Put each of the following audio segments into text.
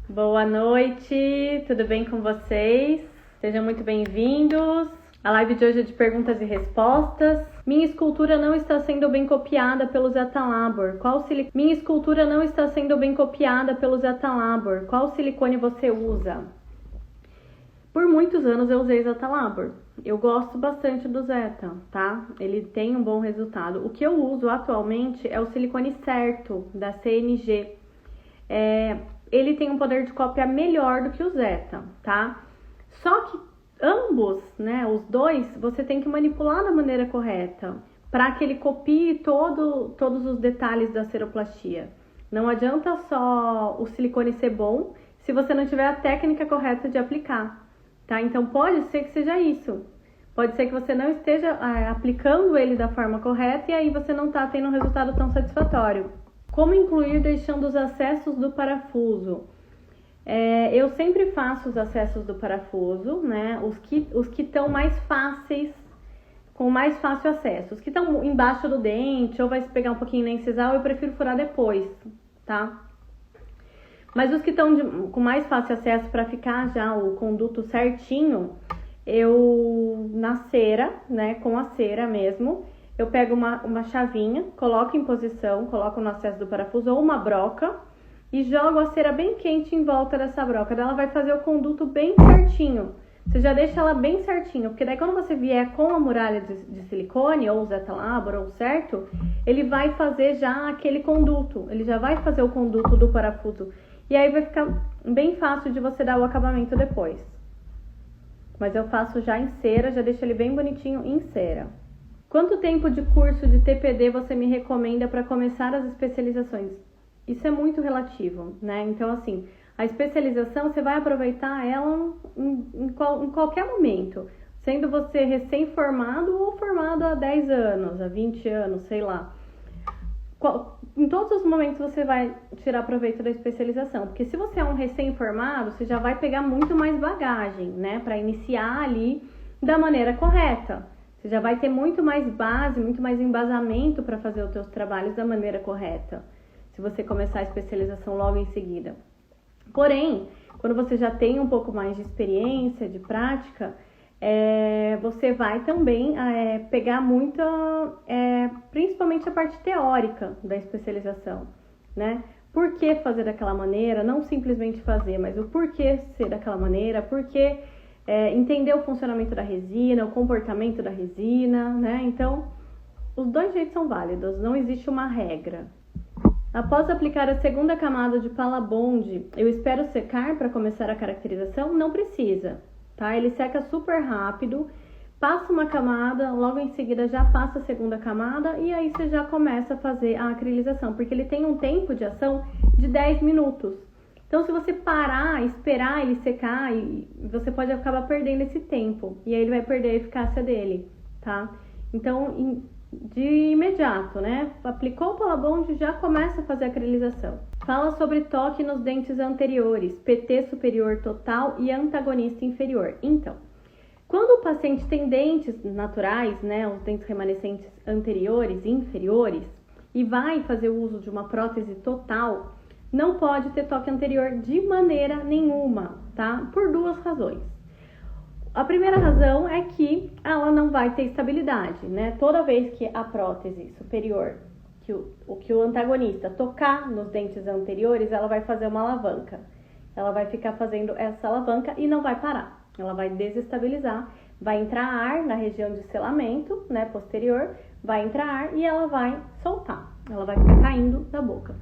Boa noite, tudo bem com vocês? Sejam muito bem-vindos. A live de hoje é de perguntas e respostas. Minha escultura não está sendo bem copiada pelo Zeta Labor. Minha escultura não está sendo bem copiada pelo Zeta Labor. Qual silicone você usa? Por muitos anos eu usei Zeta Labor. Eu gosto bastante do Zeta, tá? Ele tem um bom resultado. O que eu uso atualmente é o silicone certo, da CNG. Ele tem um poder de cópia melhor do que o Zeta, tá? Só que ambos, né, os dois, você tem que manipular da maneira correta para que ele copie todos os detalhes da ceroplastia. Não adianta só o silicone ser bom se você não tiver a técnica correta de aplicar, tá? Então pode ser que seja isso. Pode ser que você não esteja aplicando ele da forma correta e aí você não está tendo um resultado tão satisfatório. Como incluir deixando os acessos do parafuso? Eu sempre faço os acessos do parafuso, né? Os que estão mais fáceis, com mais fácil acesso. Os que estão embaixo do dente ou vai se pegar um pouquinho na incisal, eu prefiro furar depois, tá? Mas os que estão com mais fácil acesso para ficar já o conduto certinho, eu na cera, né? Com a cera mesmo, eu pego uma chavinha, coloco em posição, coloco no acesso do parafuso ou uma broca e jogo a cera bem quente em volta dessa broca. Ela vai fazer o conduto bem certinho. Você já deixa ela bem certinho, porque daí quando você vier com a muralha de silicone, ou Zeta Labor, ou certo, ele vai fazer já aquele conduto. Ele já vai fazer o conduto do parafuso. E aí vai ficar bem fácil de você dar o acabamento depois. Mas eu faço já em cera, já deixo ele bem bonitinho em cera. Quanto tempo de curso de TPD você me recomenda para começar as especializações? Isso é muito relativo, né? Então, assim, a especialização você vai aproveitar ela em qualquer momento, sendo você recém-formado ou formado há 10 anos, há 20 anos, sei lá. Em todos os momentos você vai tirar proveito da especialização, porque se você é um recém-formado, você já vai pegar muito mais bagagem, né? Para iniciar ali da maneira correta. Você já vai ter muito mais base, muito mais embasamento para fazer os seus trabalhos da maneira correta, se você começar a especialização logo em seguida. Porém, quando você já tem um pouco mais de experiência, de prática, você vai também pegar muita, principalmente a parte teórica da especialização, né? Por que fazer daquela maneira? Não simplesmente fazer, mas o porquê ser daquela maneira, porquê entender o funcionamento da resina, o comportamento da resina, né? Então, os dois jeitos são válidos, não existe uma regra. Após aplicar a segunda camada de Palabond, eu espero secar para começar a caracterização? Não precisa, tá? Ele seca super rápido, passa uma camada, logo em seguida já passa a segunda camada e aí você já começa a fazer a acrilização, porque ele tem um tempo de ação de 10 minutos. Então, se você parar, esperar ele secar, você pode acabar perdendo esse tempo. E aí ele vai perder a eficácia dele, tá? Então, de imediato, né? Aplicou o Palabond, já começa a fazer a acrilização. Fala sobre toque nos dentes anteriores, PT superior total e antagonista inferior. Então, quando o paciente tem dentes naturais, né? Os dentes remanescentes anteriores e inferiores, e vai fazer o uso de uma prótese total, não pode ter toque anterior de maneira nenhuma, tá? Por duas razões. A primeira razão é que ela não vai ter estabilidade, né? Toda vez que a prótese superior, que o antagonista tocar nos dentes anteriores, ela vai fazer uma alavanca. Ela vai ficar fazendo essa alavanca e não vai parar. Ela vai desestabilizar, vai entrar ar na região de selamento, né, posterior, vai entrar ar e ela vai soltar. Ela vai ficar caindo da boca.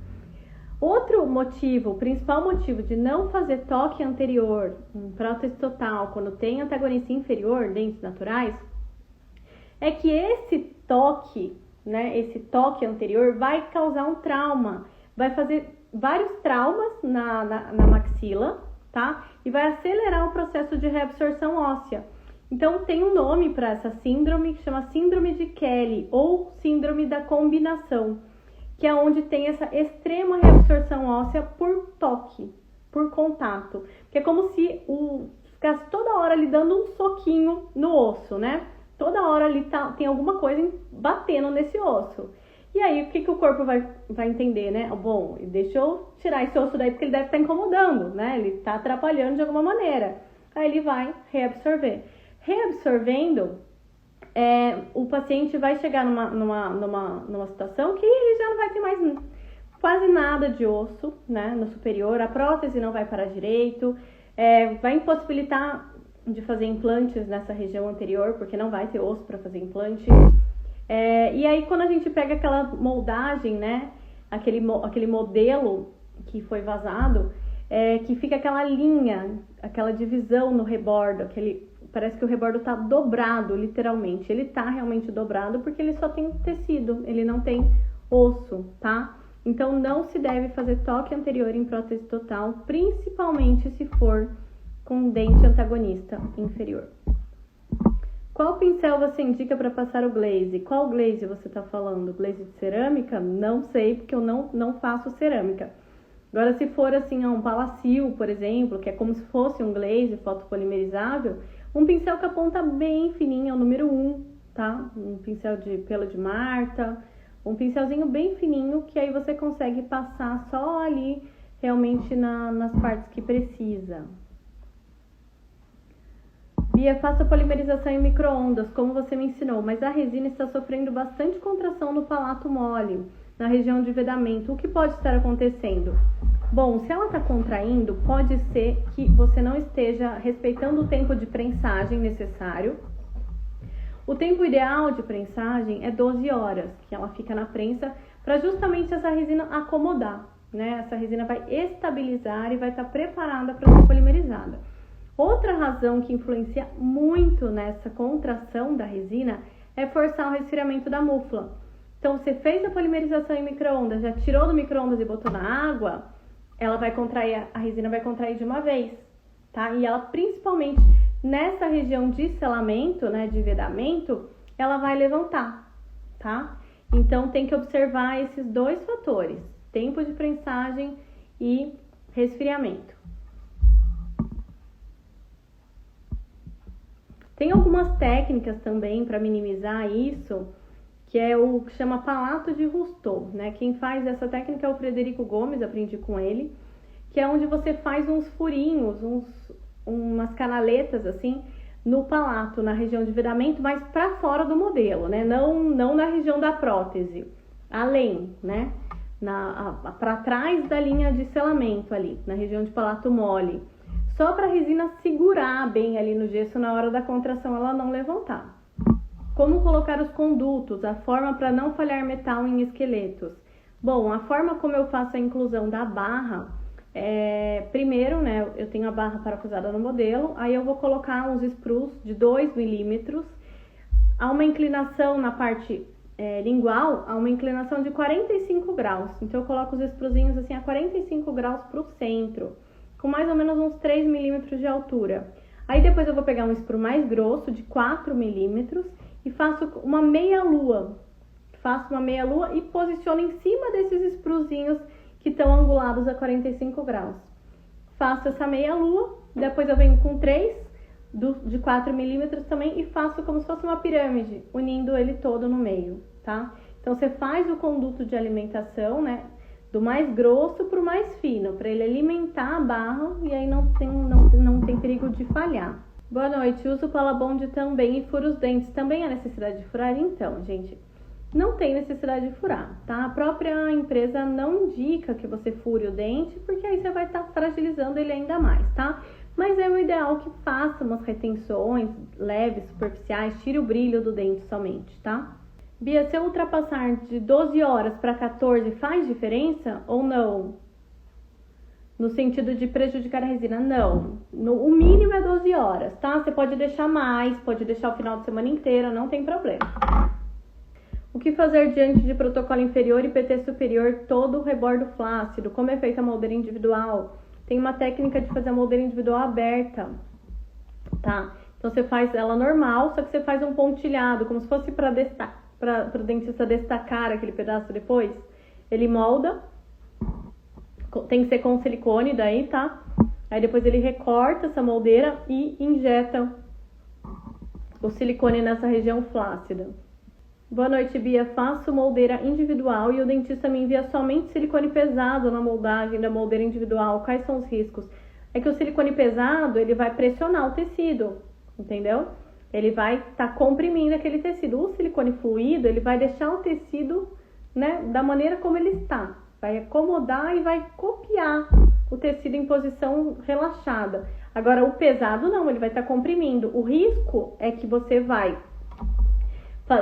Outro motivo, o principal motivo de não fazer toque anterior em prótese total, quando tem antagonista inferior, dentes naturais, é que esse toque, né, esse toque anterior vai causar um trauma, vai fazer vários traumas na maxila, tá? E vai acelerar o processo de reabsorção óssea. Então, tem um nome para essa síndrome que chama síndrome de Kelly ou síndrome da combinação, que é onde tem essa extrema reabsorção óssea por toque, por contato. Que é como se ficasse toda hora ali dando um soquinho no osso, né? Toda hora ali tem alguma coisa batendo nesse osso. E aí, o que o corpo vai entender, né? Bom, deixa eu tirar esse osso daí porque ele deve estar incomodando, né? Ele está atrapalhando de alguma maneira. Aí ele vai reabsorver. Reabsorvendo, o paciente vai chegar numa situação que ele já não vai ter mais quase nada de osso, né, no superior. A prótese não vai parar direito, vai impossibilitar de fazer implantes nessa região anterior, porque não vai ter osso para fazer implante. E aí, quando a gente pega aquela moldagem, né, aquele modelo que foi vazado, que fica aquela linha, aquela divisão no rebordo, parece que o rebordo está dobrado, literalmente. Ele está realmente dobrado porque ele só tem tecido, ele não tem osso, tá? Então, não se deve fazer toque anterior em prótese total, principalmente se for com dente antagonista inferior. Qual pincel você indica para passar o glaze? Qual glaze você está falando? Glaze de cerâmica? Não sei, porque eu não faço cerâmica. Agora, se for assim, um Palacil, por exemplo, que é como se fosse um glaze fotopolimerizável, um pincel com a ponta bem fininha, é o número 1, tá? Um pincel de pelo de Marta, um pincelzinho bem fininho, que aí você consegue passar só ali, realmente nas partes que precisa. Bia, faça polimerização em micro-ondas, como você me ensinou, mas a resina está sofrendo bastante contração no palato mole, na região de vedamento. O que pode estar acontecendo? Bom, se ela está contraindo, pode ser que você não esteja respeitando o tempo de prensagem necessário. O tempo ideal de prensagem é 12 horas, que ela fica na prensa, para justamente essa resina acomodar, né? Essa resina vai estabilizar e vai estar preparada para ser polimerizada. Outra razão que influencia muito nessa contração da resina é forçar o resfriamento da mufla. Então, você fez a polimerização em micro-ondas, já tirou do micro-ondas e botou na água, ela vai contrair, a resina vai contrair de uma vez, tá? E ela, principalmente nessa região de selamento, né, de vedamento, ela vai levantar, tá? Então, tem que observar esses dois fatores, tempo de prensagem e resfriamento. Tem algumas técnicas também para minimizar isso, que é o que chama palato de Rousseau, né? Quem faz essa técnica é o Frederico Gomes, aprendi com ele, que é onde você faz uns furinhos, umas canaletas assim, no palato, na região de vedamento, mas para fora do modelo, né? Não na região da prótese, além, né? Para trás da linha de selamento ali, na região de palato mole. Só para a resina segurar bem ali no gesso na hora da contração, ela não levantar. Como colocar os condutos, a forma para não falhar metal em esqueletos? Bom, a forma como eu faço a inclusão da barra, primeiro, né, eu tenho a barra parafusada no modelo, aí eu vou colocar uns sprus de 2 milímetros, a uma inclinação na parte lingual, a uma inclinação de 45 graus. Então eu coloco os spruzinhos assim a 45 graus para o centro, com mais ou menos uns 3 milímetros de altura. Aí depois eu vou pegar um sprue mais grosso, de 4 milímetros, e faço uma meia-lua. Faço uma meia-lua e posiciono em cima desses spruzinhos que estão angulados a 45 graus. Faço essa meia-lua, depois eu venho com 3 de 4 milímetros também e faço como se fosse uma pirâmide, unindo ele todo no meio, tá? Então você faz o conduto de alimentação, né? Do mais grosso para o mais fino, para ele alimentar a barra e aí não tem perigo de falhar. Boa noite, uso Palabond também e furo os dentes. Também há necessidade de furar? Então, gente, não tem necessidade de furar, tá? A própria empresa não indica que você fure o dente, porque aí você vai estar fragilizando ele ainda mais, tá? Mas é o ideal que faça umas retenções leves, superficiais, tire o brilho do dente somente, tá? Bia, se eu ultrapassar de 12 horas para 14, faz diferença ou não? No sentido de prejudicar a resina? Não. O mínimo é 12 horas, tá? Você pode deixar mais, pode deixar o final de semana inteiro, não tem problema. O que fazer diante de protocolo inferior e PT superior, todo o rebordo flácido? Como é feita a moldeira individual? Tem uma técnica de fazer a moldeira individual aberta, tá? Então você faz ela normal, só que você faz um pontilhado, como se fosse para o dentista destacar aquele pedaço depois. Ele molda, tem que ser com silicone daí, tá? Aí depois ele recorta essa moldeira e injeta o silicone nessa região flácida. Boa noite, Bia. Faço moldeira individual e o dentista me envia somente silicone pesado na moldagem da moldeira individual. Quais são os riscos? É que o silicone pesado, ele vai pressionar o tecido, entendeu? Ele vai estar comprimindo aquele tecido. O silicone fluido, ele vai deixar o tecido, né, da maneira como ele está. Vai acomodar e vai copiar o tecido em posição relaxada. Agora, o pesado não, ele vai estar comprimindo. O risco é que você vai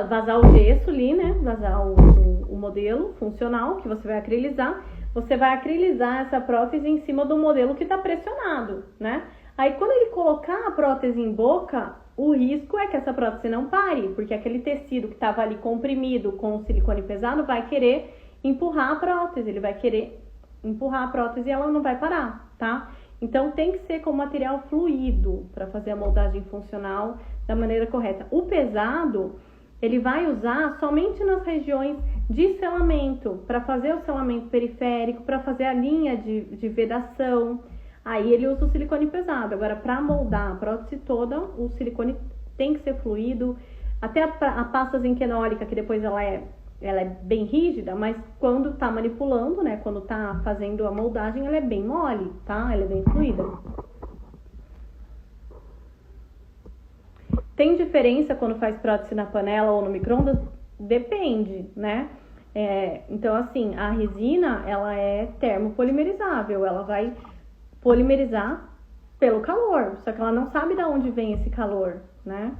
vazar o gesso ali, né? Vazar o modelo funcional que você vai acrilizar. Você vai acrilizar essa prótese em cima do modelo que está pressionado, né? Aí, quando ele colocar a prótese em boca, o risco é que essa prótese não pare, porque aquele tecido que estava ali comprimido com o silicone pesado vai querer empurrar a prótese. Ele vai querer empurrar a prótese e ela não vai parar, tá? Então, tem que ser com material fluido para fazer a moldagem funcional da maneira correta. O pesado, ele vai usar somente nas regiões de selamento, para fazer o selamento periférico, para fazer a linha de vedação. Aí ele usa o silicone pesado. Agora, para moldar a prótese toda, o silicone tem que ser fluido. Até a pasta zinquenólica, que depois ela é bem rígida, mas quando tá manipulando, né, quando tá fazendo a moldagem, ela é bem mole, tá? Ela é bem fluida. Tem diferença quando faz prótese na panela ou no micro-ondas? Depende, né? Então, assim, a resina, ela é termopolimerizável, ela vai polimerizar pelo calor, só que ela não sabe de onde vem esse calor, né?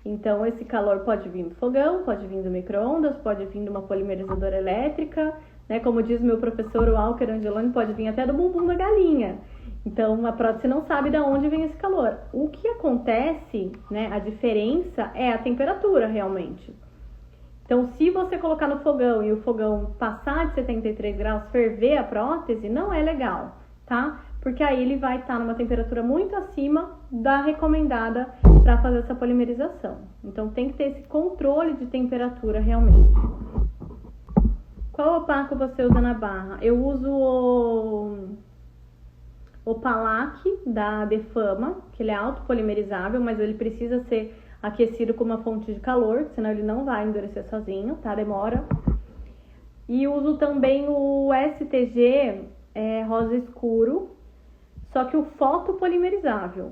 Então, esse calor pode vir do fogão, pode vir do micro-ondas, pode vir de uma polimerizadora elétrica, né? Como diz meu professor, o Walker Angeloni, pode vir até do bumbum da galinha. Então, a prótese não sabe de onde vem esse calor. O que acontece, né, a diferença é a temperatura, realmente. Então, se você colocar no fogão e o fogão passar de 73 graus, ferver a prótese, não é legal, tá? Porque aí ele vai estar numa temperatura muito acima da recomendada para fazer essa polimerização. Então, tem que ter esse controle de temperatura realmente. Qual opaco você usa na barra? Eu uso o Palac da Defama, que ele é autopolimerizável, mas ele precisa ser aquecido com uma fonte de calor, senão ele não vai endurecer sozinho, tá? Demora. E uso também o STG rosa escuro, só que o fotopolimerizável,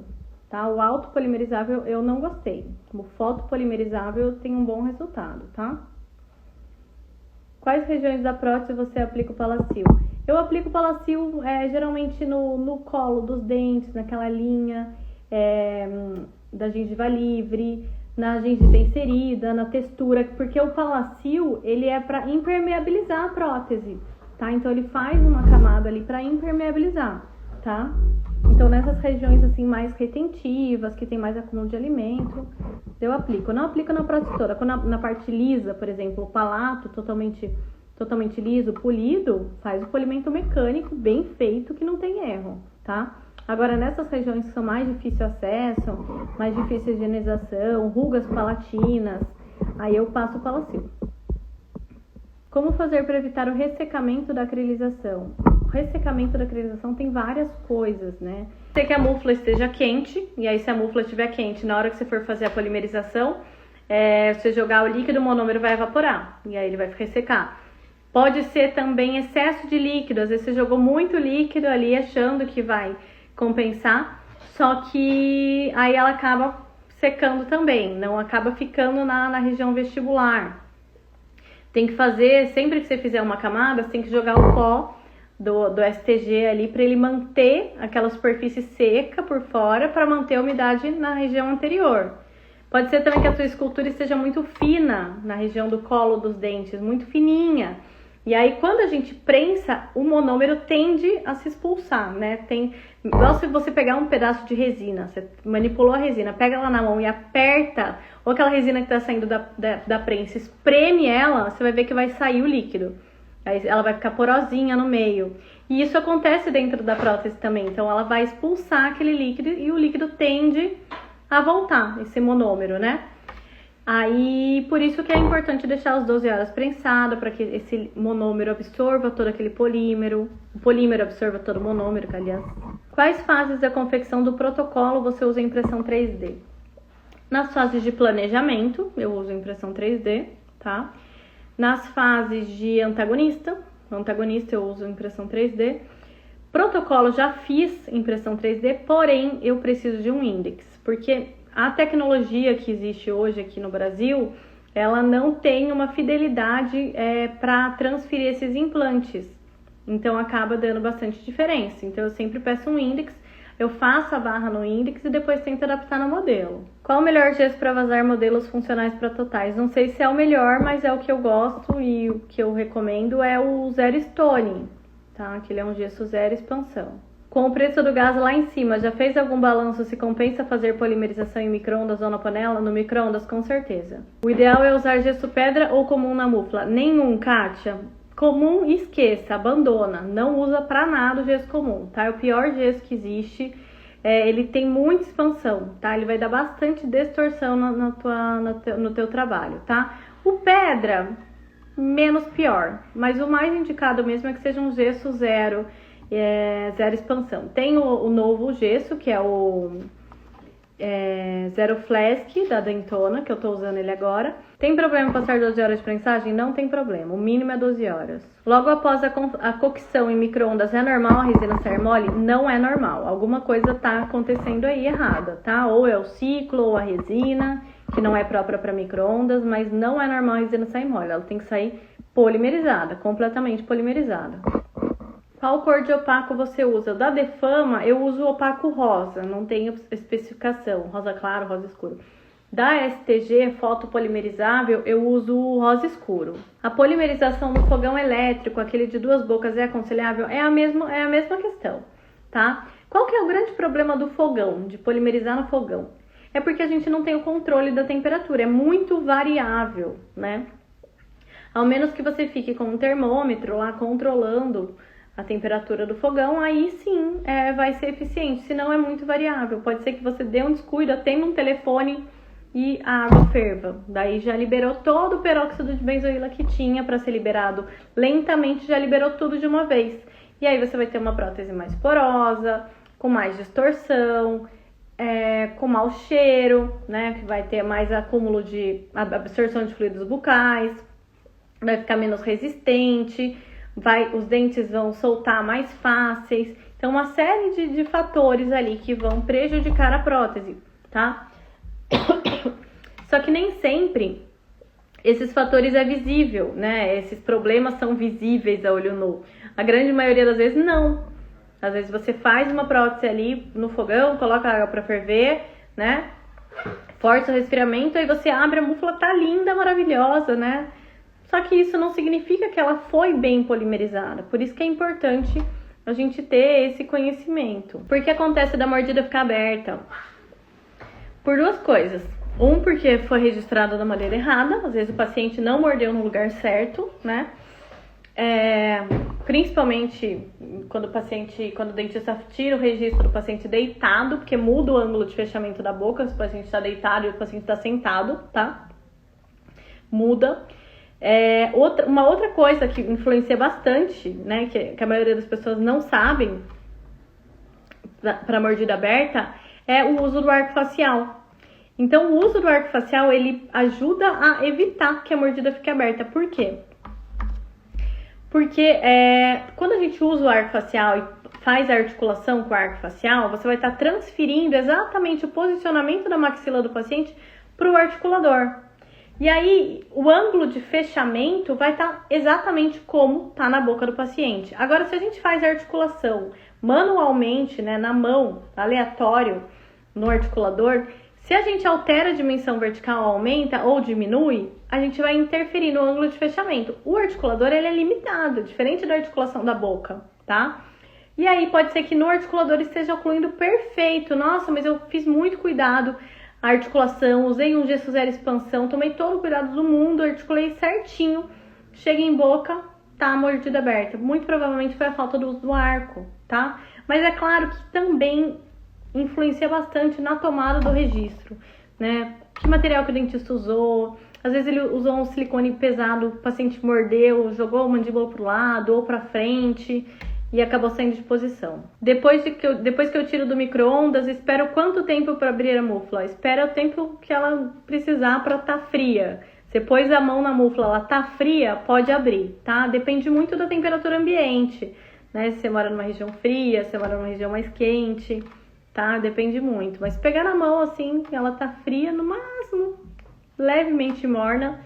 tá? O autopolimerizável eu não gostei. O fotopolimerizável tem um bom resultado, tá? Quais regiões da prótese você aplica o Palacil? Eu aplico o Palacil geralmente no colo dos dentes, naquela linha da gengiva livre, na gengiva inserida, na textura, porque o Palacil, ele é para impermeabilizar a prótese, tá? Então, ele faz uma camada ali para impermeabilizar, tá? Então, nessas regiões assim mais retentivas, que tem mais acúmulo de alimento, eu aplico. Eu não aplico na prótese toda. Quando na parte lisa, por exemplo, o palato totalmente liso, polido, faz o polimento mecânico bem feito, que não tem erro, tá? Agora, nessas regiões que são mais difícil acesso, mais difícil higienização, rugas palatinas, aí eu passo o Palacil. Como fazer para evitar o ressecamento da acrilização? O ressecamento da acrilização tem várias coisas, né? Sei que a mufla esteja quente, e aí se a mufla estiver quente, na hora que você for fazer a polimerização, você jogar o líquido, o monômero vai evaporar, e aí ele vai ressecar. Pode ser também excesso de líquido, às vezes você jogou muito líquido ali achando que vai compensar, só que aí ela acaba secando também, não acaba ficando na região vestibular. Tem que fazer, sempre que você fizer uma camada, você tem que jogar o pó do STG ali para ele manter aquela superfície seca por fora, para manter a umidade na região anterior. Pode ser também que a sua escultura esteja muito fina na região do colo dos dentes, muito fininha. E aí, quando a gente prensa, o monômero tende a se expulsar, né? Igual se você pegar um pedaço de resina, você manipulou a resina, pega ela na mão e aperta, ou aquela resina que está saindo da prensa, espreme ela, você vai ver que vai sair o líquido. Aí ela vai ficar porosinha no meio. E isso acontece dentro da prótese também. Então, ela vai expulsar aquele líquido e o líquido tende a voltar, esse monômero, né? Aí, por isso que é importante deixar as 12 horas prensado, para que esse monômero absorva todo aquele polímero, o polímero absorva todo o monômero, aliás. Quais fases da confecção do protocolo você usa impressão 3D? Nas fases de planejamento, eu uso impressão 3D, tá? Nas fases de antagonista eu uso impressão 3D. Protocolo já fiz impressão 3D, porém eu preciso de um índex, porque a tecnologia que existe hoje aqui no Brasil, ela não tem uma fidelidade para transferir esses implantes, então acaba dando bastante diferença. Então eu sempre peço um índex, eu faço a barra no índex e depois tento adaptar no modelo. Qual o melhor gesso para vazar modelos funcionais para totais? Não sei se é o melhor, mas é o que eu gosto e o que eu recomendo é o Zero Stone, tá? Que ele é um gesso zero expansão. Com o preço do gás lá em cima, já fez algum balanço se compensa fazer polimerização em micro-ondas ou na panela? No micro-ondas, com certeza. O ideal é usar gesso pedra ou comum na mufla? Nenhum, Kátia. Comum, esqueça, abandona. Não usa pra nada o gesso comum, tá? É o pior gesso que existe. Ele tem muita expansão, tá? Ele vai dar bastante distorção no teu trabalho, tá? O pedra, menos pior. Mas o mais indicado mesmo é que seja um gesso zero expansão. Tem o novo gesso, que é o Zero Flask da Dentona, que eu tô usando ele agora. Tem problema passar 12 horas de prensagem? Não tem problema, o mínimo é 12 horas. Logo após a cocção em micro-ondas, é normal a resina sair mole? Não é normal, alguma coisa tá acontecendo aí errada, tá? Ou é o ciclo, ou a resina, que não é própria para micro-ondas, mas não é normal a resina sair mole, ela tem que sair polimerizada, completamente polimerizada. Qual cor de opaco você usa? Da Defama, eu uso opaco rosa, não tem especificação, rosa claro, rosa escuro. Da STG, fotopolimerizável, eu uso o rosa escuro. A polimerização no fogão elétrico, aquele de 2 bocas, é aconselhável? É a mesma questão, tá? Qual que é o grande problema do fogão, de polimerizar no fogão? É porque a gente não tem o controle da temperatura, é muito variável, né? Ao menos que você fique com um termômetro lá controlando a temperatura do fogão, aí sim vai ser eficiente, senão é muito variável. Pode ser que você dê um descuido, atenda um telefone e a água ferva. Daí já liberou todo o peróxido de benzoíla que tinha para ser liberado lentamente, já liberou tudo de uma vez. E aí você vai ter uma prótese mais porosa, com mais distorção, com mau cheiro, né? Que vai ter mais acúmulo de absorção de fluidos bucais, vai ficar menos resistente, os dentes vão soltar mais fáceis. Então, uma série de fatores ali que vão prejudicar a prótese, tá? Só que nem sempre esses fatores é visível, né? Esses problemas são visíveis a olho nu. A grande maioria das vezes, não. Às vezes você faz uma prótese ali no fogão, coloca água para ferver, né? Força o resfriamento, aí você abre a mufla, tá linda, maravilhosa, né? Só que isso não significa que ela foi bem polimerizada. Por isso que é importante a gente ter esse conhecimento. Por que acontece da mordida ficar aberta? Por 2 coisas. Porque foi registrado da maneira errada. Às vezes o paciente não mordeu no lugar certo, né? Principalmente quando o dentista tira o registro do paciente deitado, porque muda o ângulo de fechamento da boca, se o paciente está deitado e o paciente está sentado, tá? Muda. Uma outra coisa que influencia bastante, né, que a maioria das pessoas não sabem para mordida aberta, é o uso do arco facial. Então, o uso do arco facial, ele ajuda a evitar que a mordida fique aberta. Por quê? Porque quando a gente usa o arco facial e faz a articulação com o arco facial, você vai estar transferindo exatamente o posicionamento da maxila do paciente para o articulador. E aí, o ângulo de fechamento vai estar exatamente como está na boca do paciente. Agora, se a gente faz a articulação manualmente, né, na mão, aleatório, no articulador, se a gente altera a dimensão vertical, aumenta ou diminui, a gente vai interferir no ângulo de fechamento. O articulador, ele é limitado, diferente da articulação da boca, tá? E aí, pode ser que no articulador esteja ocluindo perfeito. Nossa, mas eu fiz muito cuidado. A articulação, usei um gesso zero expansão, tomei todo o cuidado do mundo, articulei certinho, chega em boca, tá a mordida aberta. Muito provavelmente foi a falta do uso do arco, tá? Mas é claro que também influencia bastante na tomada do registro, né? Que material que o dentista usou, às vezes ele usou um silicone pesado, o paciente mordeu, jogou a mandíbula pro lado ou pra frente e acabou saindo de posição. Depois que eu tiro do micro-ondas, espero quanto tempo para abrir a mufla? Espera o tempo que ela precisar para estar fria. Você pôs a mão na mufla, ela tá fria, pode abrir, tá? Depende muito da temperatura ambiente, né? Se você mora numa região fria, se você mora numa região mais quente, tá? Depende muito. Mas pegar na mão assim, ela tá fria, no máximo, levemente morna,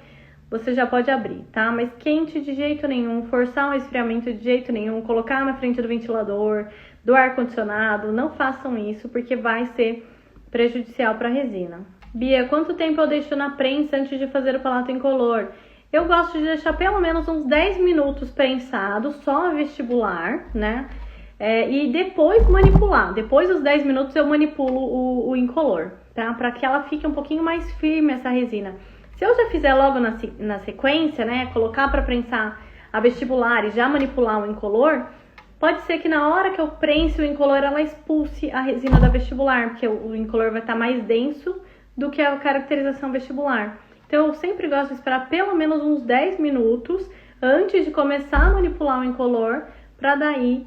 você já pode abrir, tá? Mas quente de jeito nenhum, forçar um resfriamento de jeito nenhum, colocar na frente do ventilador, do ar-condicionado, não façam isso, porque vai ser prejudicial para a resina. Bia, quanto tempo eu deixo na prensa antes de fazer o palato incolor? Eu gosto de deixar pelo menos uns 10 minutos prensado, só a vestibular, né? E depois manipular. Depois dos 10 minutos eu manipulo o incolor, tá? Para que ela fique um pouquinho mais firme, essa resina. Se eu já fizer logo na sequência, né? Colocar para prensar a vestibular e já manipular o incolor, pode ser que na hora que eu prense o incolor, ela expulse a resina da vestibular, porque o incolor vai estar mais denso do que a caracterização vestibular. Então, eu sempre gosto de esperar pelo menos uns 10 minutos antes de começar a manipular o incolor, para daí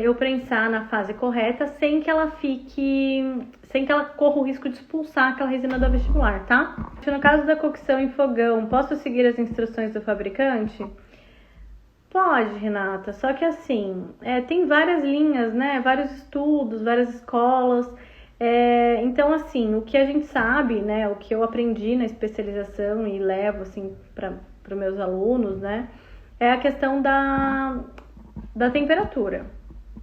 eu prensar na fase correta, sem que ela corra o risco de expulsar aquela resina da vestibular, tá? No caso da cocção em fogão, posso seguir as instruções do fabricante? Pode, Renata, só que assim, tem várias linhas, né? Vários estudos, várias escolas. Então, assim, o que a gente sabe, né? O que eu aprendi na especialização e levo, assim, para os meus alunos, né? É a questão da temperatura,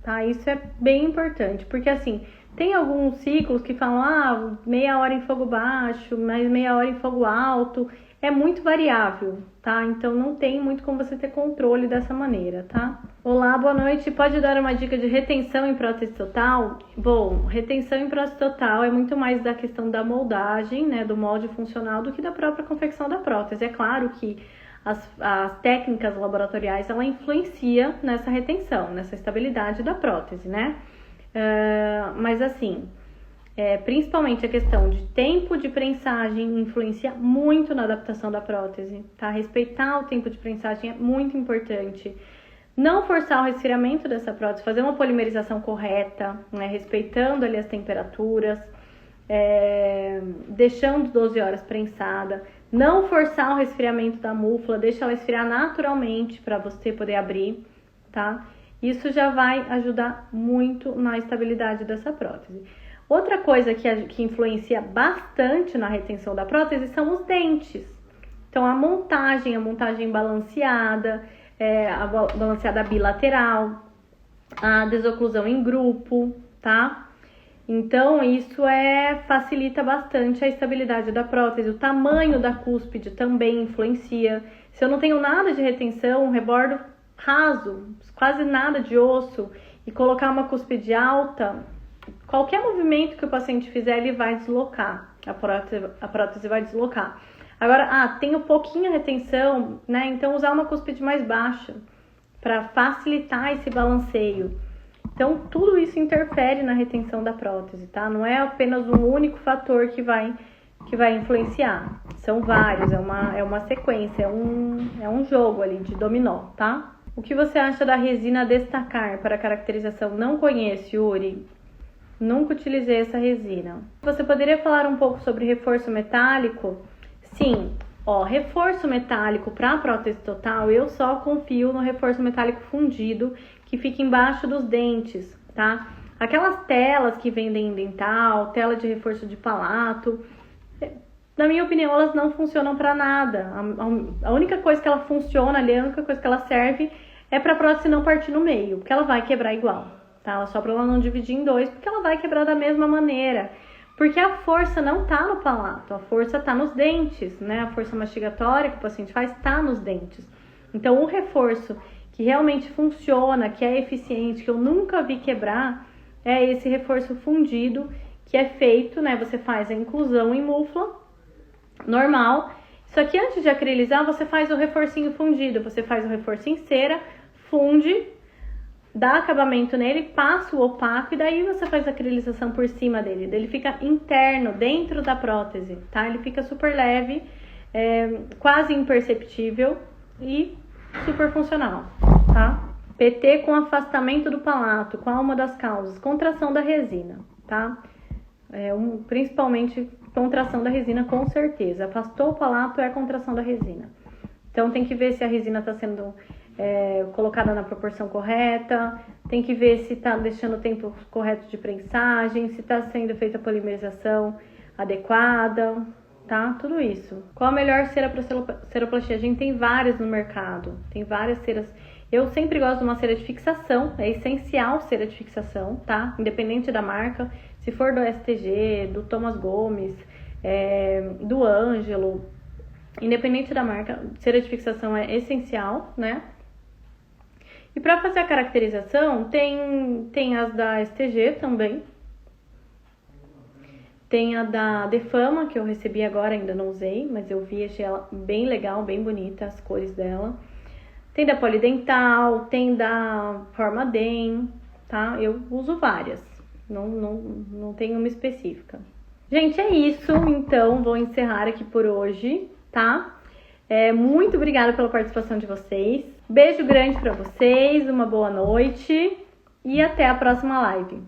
tá? Isso é bem importante, porque, assim, tem alguns ciclos que falam, meia hora em fogo baixo, mais meia hora em fogo alto. É muito variável, tá? Então, não tem muito como você ter controle dessa maneira, tá? Olá, boa noite. Pode dar uma dica de retenção em prótese total? Bom, retenção em prótese total é muito mais da questão da moldagem, né? Do molde funcional do que da própria confecção da prótese. É claro que as técnicas laboratoriais, ela influencia nessa retenção, nessa estabilidade da prótese, né? Mas assim... principalmente a questão de tempo de prensagem influencia muito na adaptação da prótese, tá? Respeitar o tempo de prensagem é muito importante. Não forçar o resfriamento dessa prótese, fazer uma polimerização correta, né? Respeitando ali as temperaturas, deixando 12 horas prensada. Não forçar o resfriamento da mufla, deixa ela esfriar naturalmente para você poder abrir, tá? Isso já vai ajudar muito na estabilidade dessa prótese. Outra coisa que influencia bastante na retenção da prótese são os dentes. Então, a montagem balanceada, a balanceada bilateral, a desoclusão em grupo, tá? Então, isso facilita bastante a estabilidade da prótese. O tamanho da cúspide também influencia. Se eu não tenho nada de retenção, um rebordo raso, quase nada de osso, e colocar uma cúspide alta... Qualquer movimento que o paciente fizer, ele vai deslocar, a prótese vai deslocar. Agora, tenho pouquinha retenção, né? Então, usar uma cúspide mais baixa para facilitar esse balanceio. Então, tudo isso interfere na retenção da prótese, tá? Não é apenas um único fator que vai influenciar. São vários, é uma sequência, é um jogo ali de dominó, tá? O que você acha da resina destacar para caracterização? Não conheço, Yuri. Nunca utilizei essa resina. Você poderia falar um pouco sobre reforço metálico? Sim, reforço metálico para prótese total, eu só confio no reforço metálico fundido que fica embaixo dos dentes, tá? Aquelas telas que vendem em dental, tela de reforço de palato, na minha opinião, elas não funcionam para nada. A única coisa que ela funciona ali, a única coisa que ela serve é para a prótese não partir no meio, porque ela vai quebrar igual. Tá? Só para ela não dividir em dois, porque ela vai quebrar da mesma maneira. Porque a força não tá no palato, a força tá nos dentes, né? A força mastigatória que o paciente faz tá nos dentes. Então, o reforço que realmente funciona, que é eficiente, que eu nunca vi quebrar, é esse reforço fundido, que é feito, né? Você faz a inclusão em mufla, normal. Só que antes de acrilizar, você faz o reforcinho fundido. Você faz o reforço em cera, funde, dá acabamento nele, passa o opaco e daí você faz a acrilização por cima dele. Ele fica interno, dentro da prótese, tá? Ele fica super leve, quase imperceptível e super funcional, tá? PT com afastamento do palato, qual uma das causas? Contração da resina, tá? Principalmente contração da resina com certeza. Afastou o palato é contração da resina. Então tem que ver se a resina está sendo colocada na proporção correta, tem que ver se está deixando o tempo correto de prensagem, se está sendo feita a polimerização adequada, tá? Tudo isso. Qual a melhor cera para ceroplastia? A gente tem várias no mercado, tem várias ceras. Eu sempre gosto de uma cera de fixação, é essencial cera de fixação, tá? Independente da marca, se for do STG, do Thomas Gomes, do Ângelo, independente da marca, cera de fixação é essencial, né? E para fazer a caracterização, tem as da STG também. Tem a da Defama, que eu recebi agora, ainda não usei, mas eu vi, achei ela bem legal, bem bonita, as cores dela. Tem da Polidental, tem da Formaden, tá? Eu uso várias, não tenho uma específica. Gente, é isso, então vou encerrar aqui por hoje, tá? Muito obrigada pela participação de vocês. Beijo grande pra vocês, uma boa noite e até a próxima live.